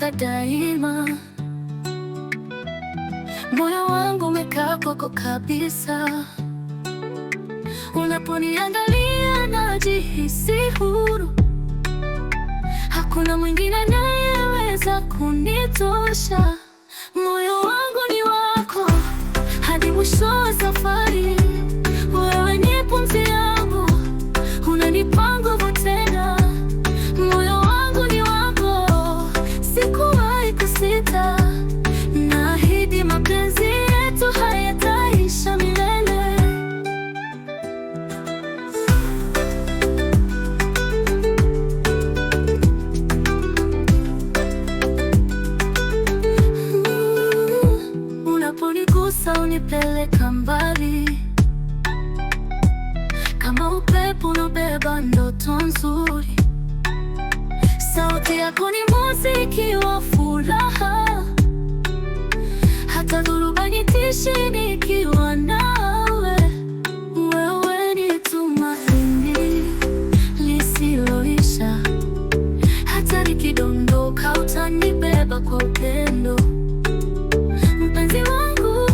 milele daima. Moyo wangu umekaa kwako kabisa. Unaponiangalia najihisi huru. Hakuna mwingine anayeweza kunitosha. Moyo wangu ni wako hadi mwisho wa safari. Wewe ni pumzi yangu, unanipa nguvu tena. Moyo wangu ni wako, sikuwahi kusita. Naahidi mapenzi yetu hayataisha milele. Unaponigusa unipeleka mbali, kama upepo unabeba ndoto nzuri. Sauti yako ni muziki wa furaha, hata dhoruba nitishi nikiwa nawe. Wewe ni tumaini lisiloisha, hata nikidondoka utanibeba kwa upendo. Mpenzi wangu,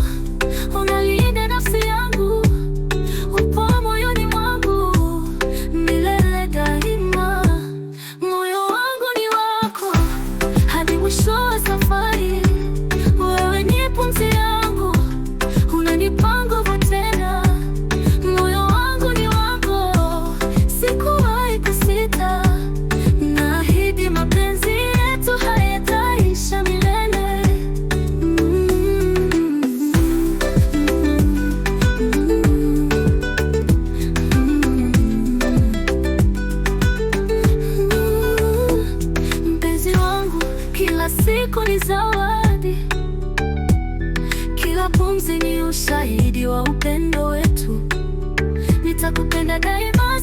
unalinda nafsi yangu, upo moyoni mwangu milele daima. Moyo wangu ni wako hadi mwisho wa safari. Wewe ni pumzi yangu, unanipa nguvu tena. Moyo wangu ni wako, sikuwahi kusita. Naahidi mapenzi yetu hayataisha milele. Mpenzi wangu, kila siku ni zawadi. Kila pumzi ni ushahidi wa upendo wetu. Nitakupenda daima.